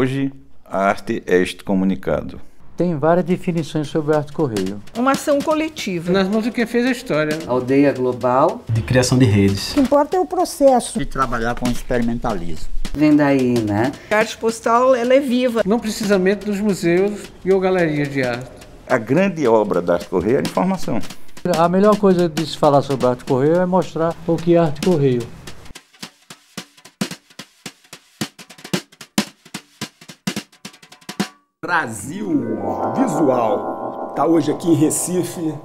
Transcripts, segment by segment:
Hoje, a arte é este comunicado. Tem várias definições sobre arte correio. Uma ação coletiva. Nas mãos de quem fez a história. Aldeia global. De criação de redes. O que importa é o processo. De trabalhar com experimentalismo. Vem daí, né? A arte postal, ela é viva. Não precisamente dos museus e ou galerias de arte. A grande obra da arte correio é a informação. A melhor coisa de se falar sobre arte correio é mostrar o que é arte correio. Brasil Visual está hoje aqui em Recife,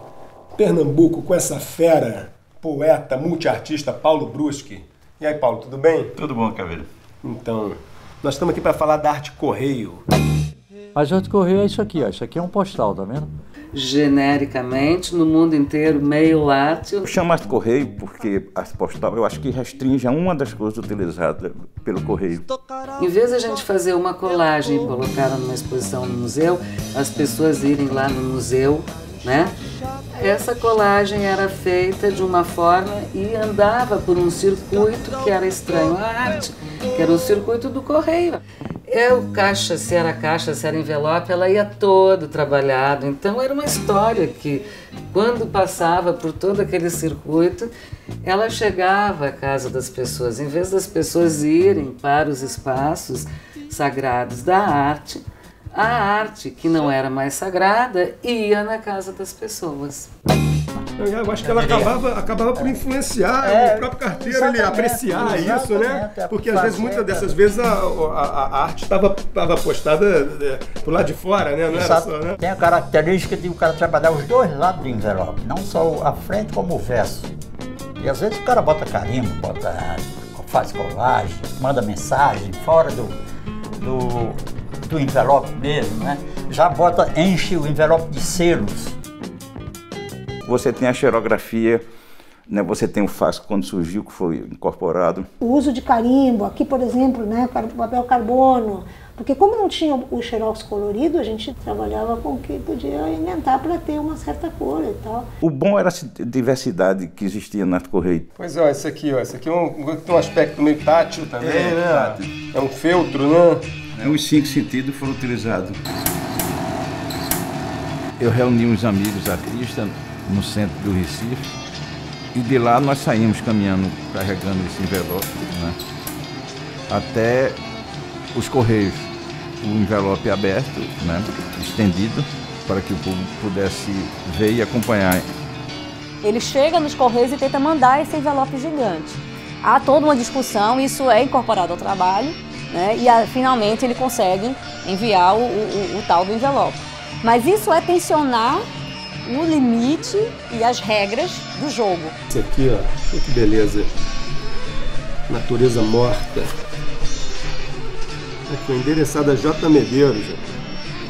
Pernambuco, com essa fera, poeta, multiartista Paulo Bruschi. E aí, Paulo, tudo bem? Tudo bom, Caveira? Então, nós estamos aqui para falar da arte correio. Mas arte correio é isso aqui, ó. Isso aqui é um postal, tá vendo? Genericamente, no mundo inteiro, mail art. Eu chamo arte correio porque arte postal eu acho que restringe a uma das coisas utilizadas pelo correio. Em vez de a gente fazer uma colagem e colocar numa exposição no museu, as pessoas irem lá no museu, né? Essa colagem era feita de uma forma e andava por um circuito que era estranho à arte, que era o circuito do correio. O caixa, se era envelope, ela ia todo trabalhado. Então era uma história que, quando passava por todo aquele circuito, ela chegava à casa das pessoas. Em vez das pessoas irem para os espaços sagrados da arte, a arte, que não era mais sagrada, ia na casa das pessoas. Eu acho que ela acabava por influenciar o próprio carteiro, ele apreciar isso, né? Porque às vezes, muitas dessas vezes, a arte estava postada do lado de fora, né? Não era só, né? Tem a característica de o cara trabalhar os dois lados do envelope, não só a frente como o verso. E às vezes o cara bota carimbo, faz colagem, manda mensagem fora do envelope mesmo, né? Já enche o envelope de selos. Você tem a xerografia, né? Você tem o fasco quando surgiu, que foi incorporado. O uso de carimbo, aqui por exemplo, né, papel carbono, porque como não tinha o xerox colorido, a gente trabalhava com o que podia inventar para ter uma certa cor e tal. O bom era a diversidade que existia na arte correio. Pois é, esse aqui tem um aspecto meio tátil também, né? É um feltro, né? Os 5 sentidos foram utilizados. Eu reuni uns amigos artistas no centro do Recife e de lá nós saímos caminhando, carregando esse envelope, né, até os Correios, o envelope aberto, né, estendido, para que o público pudesse ver e acompanhar. Ele chega nos Correios e tenta mandar esse envelope gigante. Há toda uma discussão, isso é incorporado ao trabalho, né, e finalmente ele consegue enviar o tal do envelope. Mas isso é tensionar o limite e as regras do jogo. Esse aqui, ó, olha que beleza. Natureza morta. Aqui, endereçado a J. Medeiros.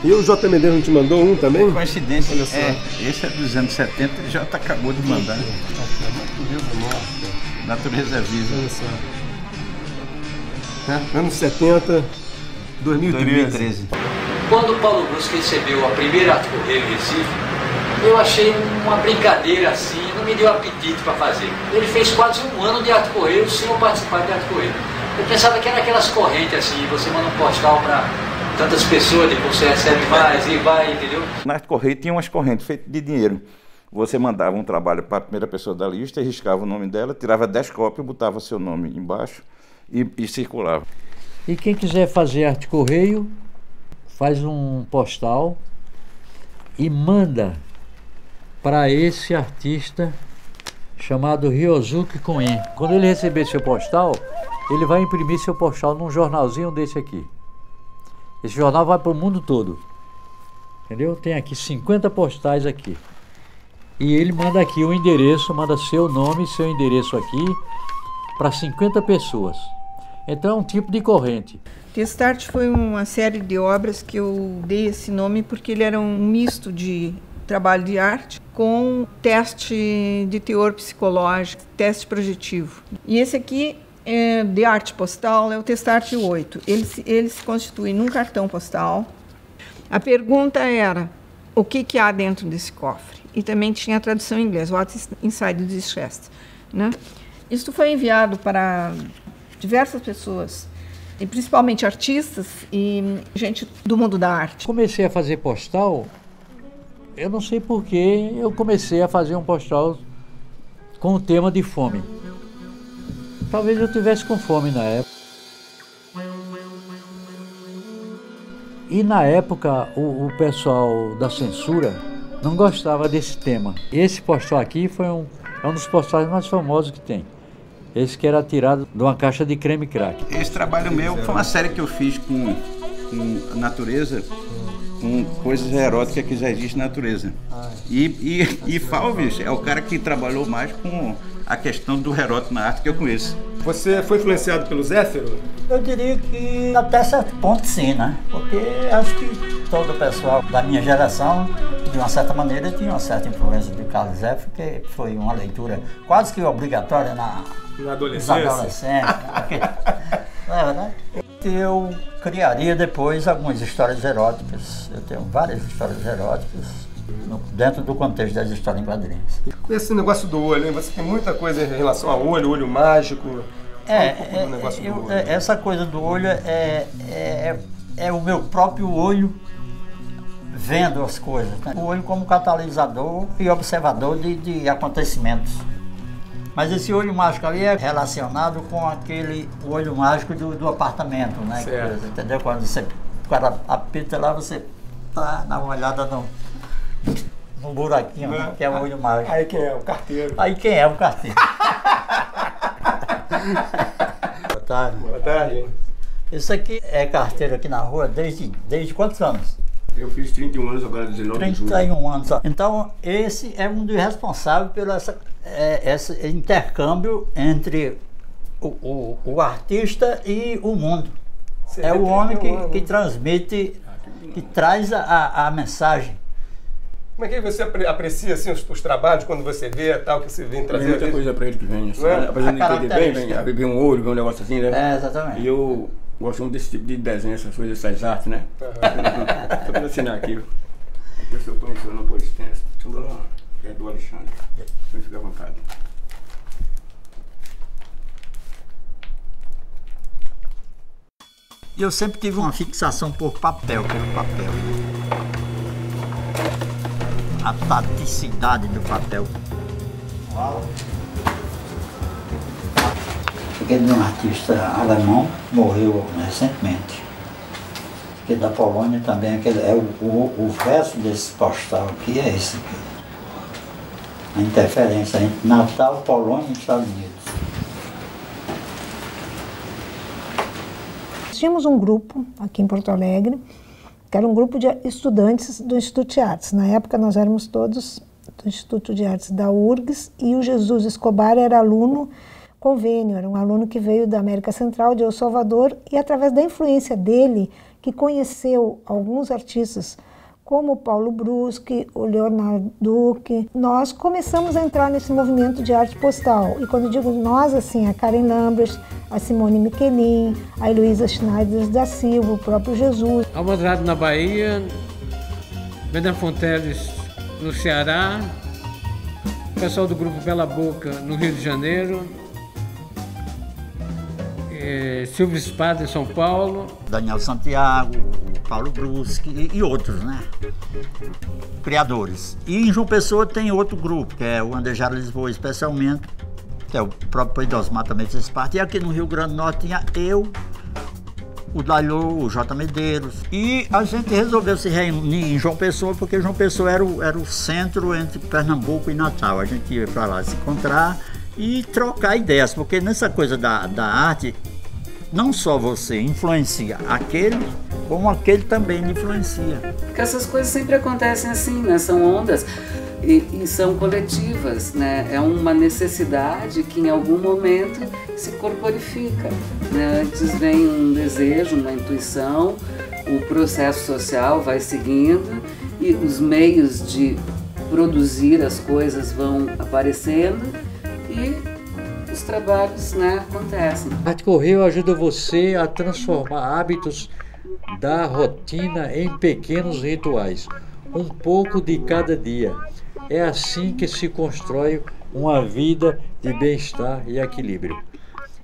E o J. Medeiros não te mandou um também? Coincidência, olha só. Esse é dos anos 70, ele já acabou de mandar. Natureza morta. Natureza viva. Olha só. Anos 70, 2013. Quando o Paulo Bruschi recebeu a primeira arte correio em Recife, eu achei uma brincadeira assim, não me deu apetite para fazer. Ele fez quase um ano de arte correio sem eu participar de arte correio. Eu pensava que era aquelas correntes assim, você manda um postal para tantas pessoas, depois você recebe mais e vai, entendeu? Na arte correio tinha umas correntes feitas de dinheiro. Você mandava um trabalho para a primeira pessoa da lista, riscava o nome dela, tirava 10 cópias, botava seu nome embaixo e circulava. E quem quiser fazer arte correio, faz um postal e manda para esse artista chamado Ryosuke Koen. Quando ele receber seu postal, ele vai imprimir seu postal num jornalzinho desse aqui. Esse jornal vai para o mundo todo, entendeu? Tem aqui 50 postais aqui. E ele manda aqui o endereço, manda seu nome e seu endereço aqui para 50 pessoas. Então é um tipo de corrente. Testart foi uma série de obras que eu dei esse nome porque ele era um misto de trabalho de arte com teste de teor psicológico, teste projetivo. E esse aqui é de arte postal, é o Testart 8. Ele se constitui num cartão postal. A pergunta era, o que há dentro desse cofre? E também tinha a tradução em inglês, What's inside this chest, né? Isso foi enviado para diversas pessoas e principalmente artistas e gente do mundo da arte. Comecei a fazer postal, eu não sei porquê, eu comecei a fazer um postal com o tema de fome. Talvez eu tivesse com fome na época. E na época o pessoal da censura não gostava desse tema. Esse postal aqui é um dos postais mais famosos que tem. Esse que era tirado de uma caixa de creme crack. Esse trabalho meu foi uma série que eu fiz com natureza, com coisas eróticas que já existem na natureza. E Falves é o cara que trabalhou mais com a questão do erótico na arte que eu conheço. Você foi influenciado pelo Zéfiro? Eu diria que até certo ponto sim, né? Porque acho que todo o pessoal da minha geração, de uma certa maneira, tinha uma certa influência de Carlos Zéfiro, que foi uma leitura quase que obrigatória na adolescência. Não é verdade? Eu criaria depois algumas histórias eróticas. Eu tenho várias histórias eróticas dentro do contexto das histórias em quadrinhos. Esse negócio do olho, hein? Você tem muita coisa em relação ao olho mágico. Essa coisa do olho é o meu próprio olho vendo as coisas, né? O olho como catalisador e observador de acontecimentos. Mas esse olho mágico ali é relacionado com aquele olho mágico do apartamento, né? Certo. Entendeu? Quando o cara apita lá, você dá uma olhada no buraquinho, né? Que é o olho mágico. Aí quem é? O carteiro. Aí quem é o carteiro? Boa tarde. Boa tarde. Isso aqui é carteiro aqui na rua desde quantos anos? Eu fiz 31 anos agora, 19 de julho. 31 anos. Então, esse é um dos responsáveis pelo esse intercâmbio entre o artista e o mundo. É o homem que transmite, que traz a mensagem. Como é que você aprecia assim, os trabalhos quando você vê tal que você vem trazer? Tem muita coisa pra ele que vem, assim, apesar de entender bem um olho, ver um negócio assim, né? Exatamente. E eu gosto muito desse tipo de desenho, essas coisas, essas artes, né? Só pra assinar aqui. Aqui eu sou conhecido no Pois Extenso. É do Alexandre. Pode ficar à vontade. Eu sempre tive uma fixação por papel, pelo papel. A taticidade do papel. Aquele de um artista alemão morreu recentemente. Aquele da Polônia também, o verso desse postal aqui é esse aqui. A interferência entre Natal, Polônia e Estados Unidos. Tínhamos um grupo aqui em Porto Alegre, que era um grupo de estudantes do Instituto de Artes. Na época nós éramos todos do Instituto de Artes da URGS e o Jesus Escobar era aluno convênio, era um aluno que veio da América Central, de El Salvador, e através da influência dele, que conheceu alguns artistas, como o Paulo Bruschi, o Leonardo Duque, nós começamos a entrar nesse movimento de arte postal. E quando eu digo nós, assim, a Karen Lambert, a Simone Michelin, a Heloísa Schneider da Silva, o próprio Jesus. Alvorada na Bahia, Beda Fonteles no Ceará, o pessoal do grupo Bela Boca no Rio de Janeiro, Silvio Espada em São Paulo. Daniel Santiago, o Paulo Bruschi e outros, né? Criadores. E em João Pessoa tem outro grupo, que é o Andejara Lisboa especialmente, que é o próprio Pedrosmar também fez parte. E aqui no Rio Grande do Norte tinha eu, o Dalhô, o J. Medeiros. E a gente resolveu se reunir em João Pessoa, porque João Pessoa era o centro entre Pernambuco e Natal. A gente ia para lá se encontrar e trocar ideias, porque nessa coisa da arte, não só você influencia aquele, como aquele também influencia. Porque essas coisas sempre acontecem assim, né? São ondas e são coletivas, né? É uma necessidade que em algum momento se corporifica, né? Antes vem um desejo, uma intuição, o processo social vai seguindo e os meios de produzir as coisas vão aparecendo e os trabalhos, né, acontecem. A Arte Correio ajuda você a transformar hábitos da rotina em pequenos rituais, um pouco de cada dia. É assim que se constrói uma vida de bem-estar e equilíbrio.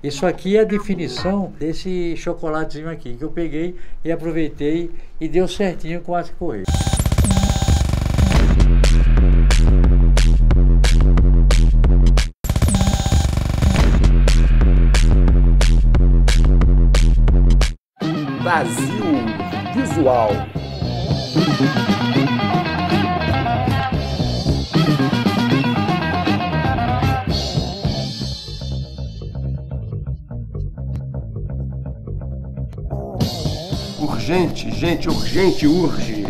Isso aqui é a definição desse chocolatezinho aqui, que eu peguei e aproveitei e deu certinho com o Arte Correio. Brasil Visual. Urgente, gente, urgente, urge.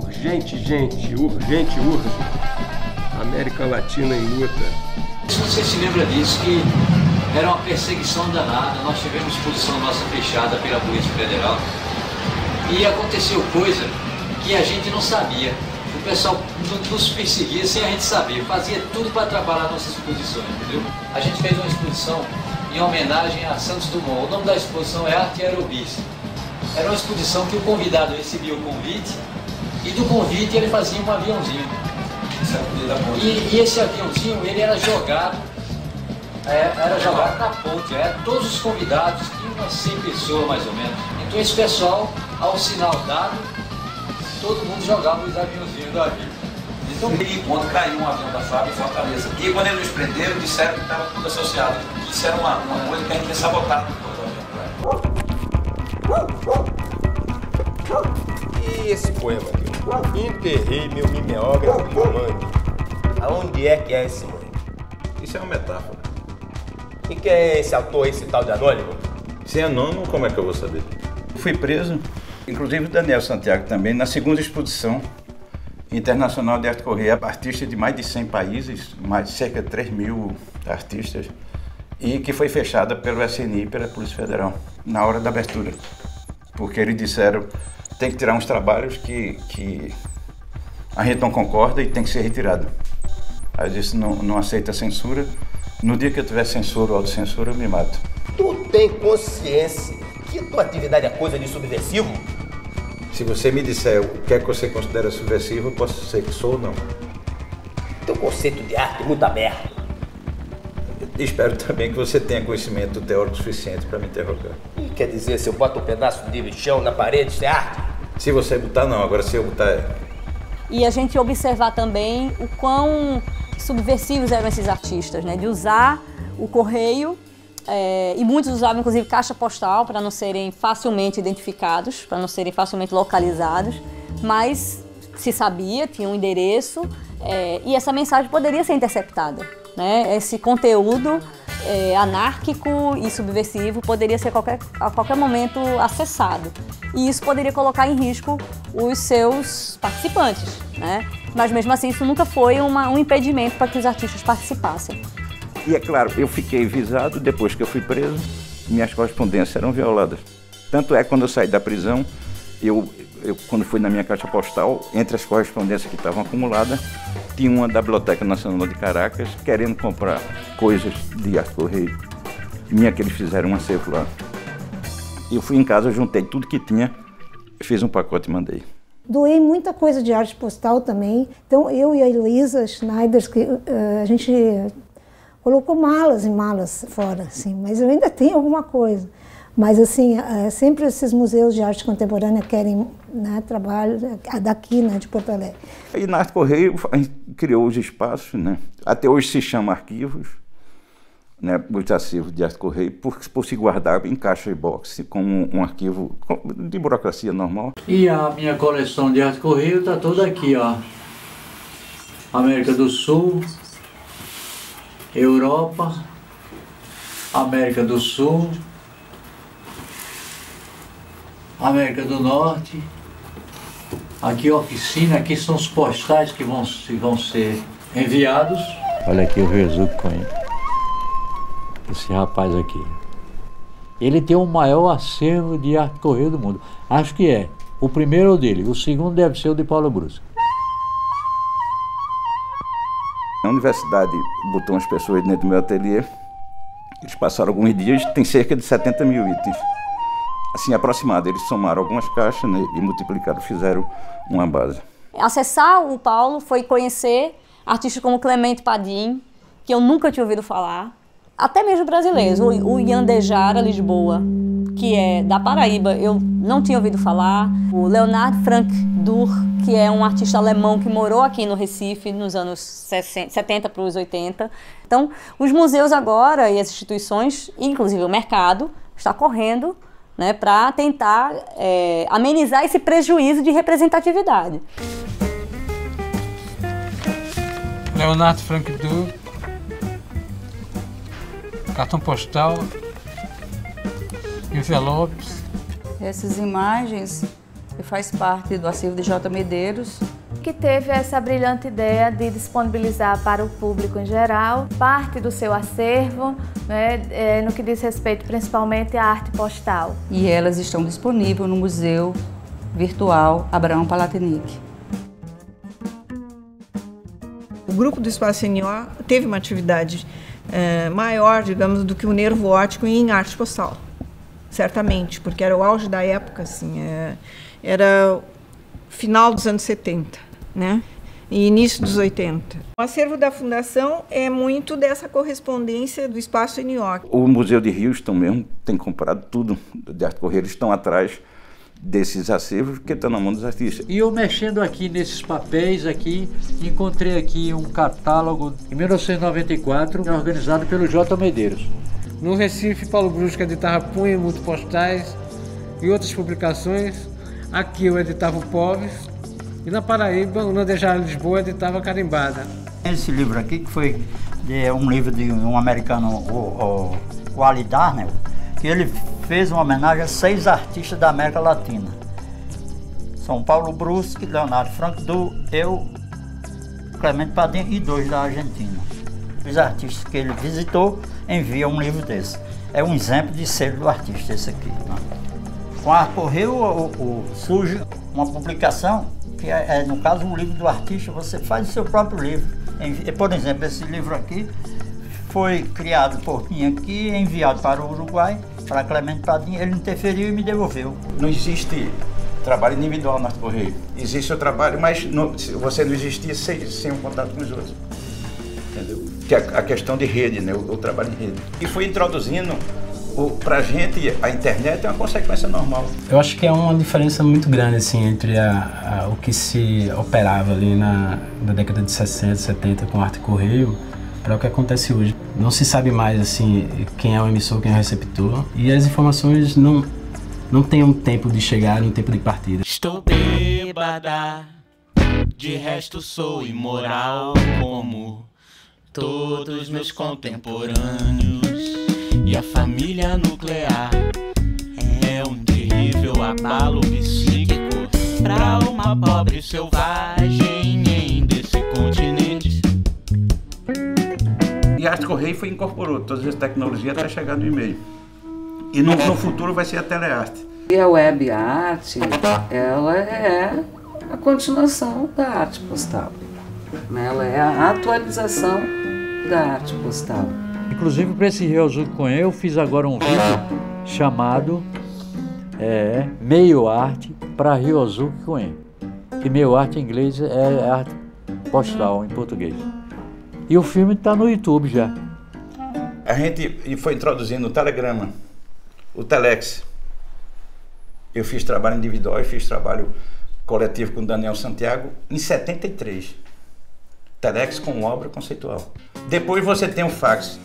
Urgente, gente, urgente, urge. América Latina em luta. Você se lembra disso, que era uma perseguição danada. Nós tivemos exposição nossa fechada pela Polícia Federal e aconteceu coisa que a gente não sabia. O pessoal nos perseguia sem a gente saber, fazia tudo para atrapalhar nossas exposições, entendeu? A gente fez uma exposição em homenagem a Santos Dumont. O nome da exposição é Arte Aerobis. Era uma exposição que o convidado recebia o convite e do convite ele fazia um aviãozinho. E esse aviãozinho ele era jogado na ponte. Todos os convidados, tinham umas 100 pessoas mais ou menos. Então esse pessoal, ao sinal dado, todo mundo jogava os aviãozinhos do avião. Então, quando caiu um avião da FAB em Fortaleza, e quando eles nos prenderam, disseram que estava tudo associado. Isso era uma coisa que a gente tinha sabotado. E esse poema aqui? Enterrei meu mimeógrafo no mangue. Aonde é que é esse mangue? Isso é uma metáfora. E quem é esse autor, esse tal de anônimo? Se é anônimo, como é que eu vou saber? Fui preso, inclusive o Daniel Santiago também, na segunda exposição internacional de Arte Correia, artista de mais de 100 países, mais de cerca de 3.000 artistas, e que foi fechada pelo SNI e pela Polícia Federal, na hora da abertura. Porque eles disseram, tem que tirar uns trabalhos que a gente não concorda e tem que ser retirado. Aí eu disse, não aceita censura. No dia que eu tiver censura ou autocensura, eu me mato. Tu tem consciência que tua atividade é coisa de subversivo? Se você me disser o que é que você considera subversivo, eu posso dizer que sou ou não. Teu conceito de arte é muito aberto. Espero também que você tenha conhecimento teórico suficiente para me interrogar. E quer dizer, se eu boto um pedaço de lixão na parede, isso é arte? Se você botar, não. Agora, se eu botar, é. E a gente observar também o quão subversivos eram esses artistas, né? De usar o correio, e muitos usavam, inclusive, caixa postal para não serem facilmente identificados, para não serem facilmente localizados, mas se sabia, tinha um endereço, e essa mensagem poderia ser interceptada. Né? Esse conteúdo anárquico e subversivo poderia ser a qualquer momento acessado. E isso poderia colocar em risco os seus participantes. Né? Mas mesmo assim isso nunca foi um impedimento para que os artistas participassem. E é claro, eu fiquei visado depois que eu fui preso, minhas correspondências eram violadas. Tanto é que quando eu saí da prisão, eu quando fui na minha caixa postal, entre as correspondências que estavam acumuladas, tinha uma da Biblioteca Nacional de Caracas querendo comprar coisas de Arte Correio. Minha que eles fizeram um acervo lá. Eu fui em casa, juntei tudo que tinha, fiz um pacote e mandei. Doei muita coisa de arte postal também. Então eu e a Heloísa Schneider, a gente colocou malas e malas fora, assim, mas eu ainda tenho alguma coisa. Mas, assim, sempre esses museus de arte contemporânea querem, né, trabalho daqui, né, de Porto Alegre. E na Arte Correio a gente criou os espaços, né? Até hoje se chama arquivos, né, os arquivos de Arte Correio, por se guardar em caixa e box, como um arquivo de burocracia normal. E a minha coleção de Arte Correio está toda aqui, ó. América do Sul, Europa, América do Sul, América do Norte, aqui oficina, aqui são os postais que vão ser enviados. Olha aqui o resumo com ele. Esse rapaz aqui. Ele tem o maior acervo de Arte Correio do mundo. Acho que é. O primeiro é o dele, o segundo deve ser o de Paulo Brusque. A universidade botou umas pessoas dentro do meu ateliê. Eles passaram alguns dias, tem cerca de 70 mil itens. Assim, aproximado, eles somaram algumas caixas, né, e multiplicaram, fizeram uma base. Acessar o Paulo foi conhecer artistas como Clemente Padim, que eu nunca tinha ouvido falar. até mesmo brasileiros. O Yandejara Lisboa, que é da Paraíba, eu não tinha ouvido falar. O Leonard Frank Dur, que é um artista alemão que morou aqui no Recife nos anos 70 para os 80. Então, os museus agora e as instituições, inclusive o mercado, está correndo, né, para tentar amenizar esse prejuízo de representatividade. Leonard Frank Dur, cartão postal, envelopes. Essas imagens faz parte do acervo de J. Medeiros, que teve essa brilhante ideia de disponibilizar para o público em geral parte do seu acervo, né, no que diz respeito principalmente à arte postal. E elas estão disponíveis no Museu Virtual Abraão Palatinic. O grupo do Espaço NO teve uma atividade maior, digamos, do que o Nervo Óptico em arte postal, certamente, porque era o auge da época, assim, era final dos anos 70, né? E início dos 80. O acervo da Fundação é muito dessa correspondência do Espaço NO. O Museu de Houston mesmo tem comprado tudo de arte correia, eles estão atrás desses acervos que estão na mão dos artistas. E eu mexendo aqui nesses papéis aqui, encontrei aqui um catálogo em 1994, organizado pelo J. Medeiros. No Recife, Paulo Brusca editava Punha, Multipostais e outras publicações. Aqui eu editava o Pobres. E na Paraíba, o Yandejara Lisboa editava Carimbada. Esse livro aqui, que foi um livro de um americano, o Ali Darnell, que ele fez uma homenagem a 6 artistas da América Latina. São Paulo Brusque, Leonardo Frank Dur, eu, Clemente Padim e 2 da Argentina. Os artistas que ele visitou enviam um livro desse. É um exemplo de selo do artista esse aqui. Né? Com a Correio surge uma publicação, que no caso um livro do artista, você faz o seu próprio livro. Por exemplo, esse livro aqui foi criado por mim aqui, enviado para o Uruguai, para Clemente Padim, ele interferiu e me devolveu. Não existe trabalho individual no Arte Correio. Existe o trabalho, mas você não existia sem um contato com os outros. Entendeu? Que é a questão de rede, né? O trabalho em rede. E foi introduzindo, pra gente, a internet é uma consequência normal. Eu acho que é uma diferença muito grande assim, entre o que se operava ali na década de 60, 70 com Arte Correio para o que acontece hoje. Não se sabe mais assim quem é o emissor, quem é o receptor, e as informações não têm um tempo de chegar e um tempo de partida. Estou bêbada, de resto sou imoral como todos meus contemporâneos. E a família nuclear é um terrível abalo psíquico pra uma pobre selvagem desse continente. E a Arte Correio incorporou todas as tecnologias até chegar no e-mail. E no futuro vai ser a telearte. E a web arte, ela é a continuação da arte postal. Ela é a atualização da arte postal. Inclusive para esse Ryozuki Koen eu fiz agora um vídeo chamado Meio Arte para Ryozuki Koen. Que meio arte em inglês é arte postal em português. E o filme está no YouTube já. A gente foi introduzindo o telegrama, o telex. Eu fiz trabalho individual e fiz trabalho coletivo com o Daniel Santiago em 73. Telex com obra conceitual. Depois você tem o fax.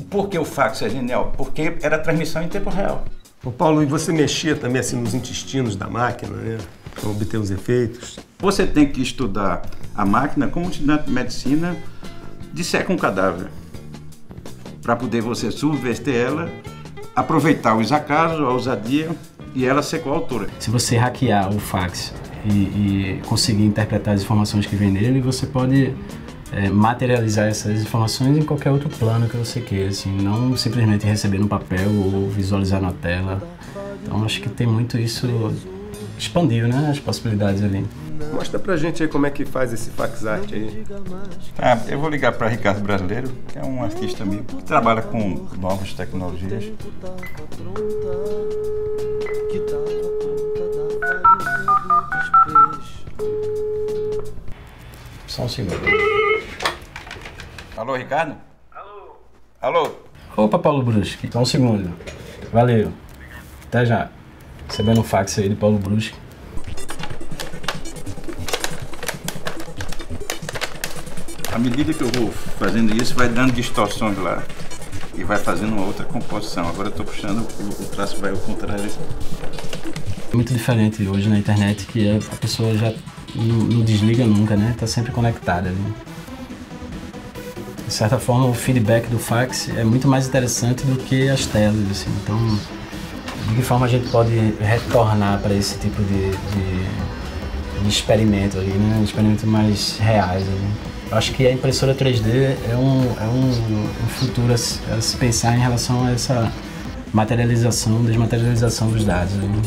Por que o fax é genial? Porque era transmissão em tempo real. Ô Paulo, e você mexia também assim nos intestinos da máquina, né? Para obter os efeitos? Você tem que estudar a máquina como um estudante de medicina disseca um cadáver. Para poder você subverter ela, aproveitar os acasos, a ousadia e ela ser coautora. Se você hackear o fax e conseguir interpretar as informações que vem nele, você pode materializar essas informações em qualquer outro plano que você queira, assim, não simplesmente receber no papel ou visualizar na tela. Então acho que tem muito isso, expandiu, né, as possibilidades ali. Mostra pra gente aí como é que faz esse fax art aí. Eu vou ligar para Ricardo Brasileiro, que é um artista amigo, que trabalha com novas tecnologias. Só um segundo. Alô, Ricardo? Alô? Alô? Opa, Paulo Bruschi, só um segundo. Valeu. Até já. Recebendo um fax aí do Paulo Bruschi. À medida que eu vou fazendo isso, vai dando distorções lá. E vai fazendo uma outra composição. Agora eu estou puxando, o traço vai ao contrário. Muito diferente hoje na internet, que a pessoa já não desliga nunca, né? Tá sempre conectada ali. De certa forma, o feedback do fax é muito mais interessante do que as telas, assim. Então, de que forma a gente pode retornar para esse tipo de experimento ali, né? Experimentos mais reais ali. Eu acho que a impressora 3D é um futuro a se pensar em relação a essa materialização, desmaterialização dos dados, né?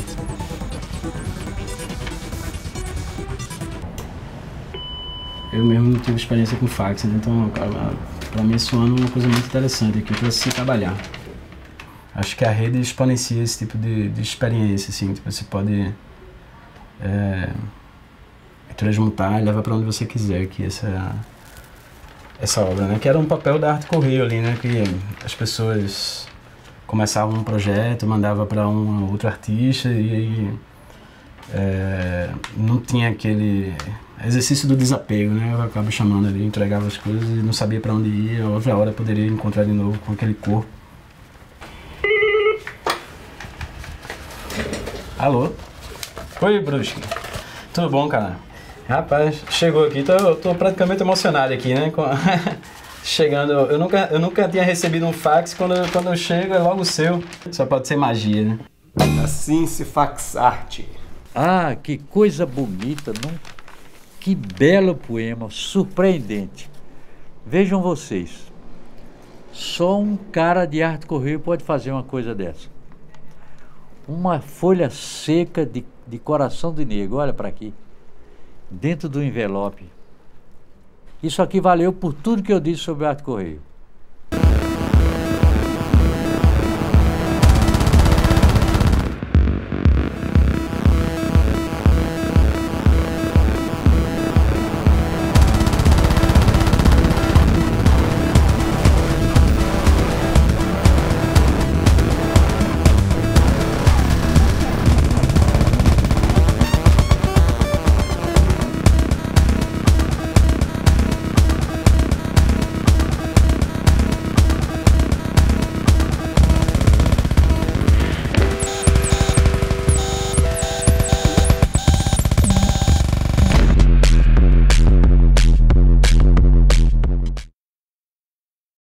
Eu mesmo não tive experiência com fax, então para mim esse ano é uma coisa muito interessante aqui para se trabalhar. Acho que a rede exponencia esse tipo de experiência, assim, que você pode transmutar e levar para onde você quiser aqui essa obra, né? Que era um papel da Arte Correio ali, né? Que as pessoas começavam um projeto, mandava para um outro artista e aí não tinha aquele exercício do desapego, né? Eu acabo chamando ali, entregava as coisas e não sabia para onde ir, a outra hora poderia encontrar de novo com aquele corpo. Alô? Oi, Bruschi. Tudo bom, cara? Rapaz, chegou aqui, tô praticamente emocionado aqui, né? Chegando, eu nunca tinha recebido um fax, quando eu chego é logo o seu. Só pode ser magia, né? Assim se fax arte. Ah, que coisa bonita, não? Que belo poema, surpreendente. Vejam vocês, só um cara de Arte Correio pode fazer uma coisa dessa. Uma folha seca de coração de negro, olha para aqui, dentro do envelope. Isso aqui valeu por tudo que eu disse sobre Arte Correio.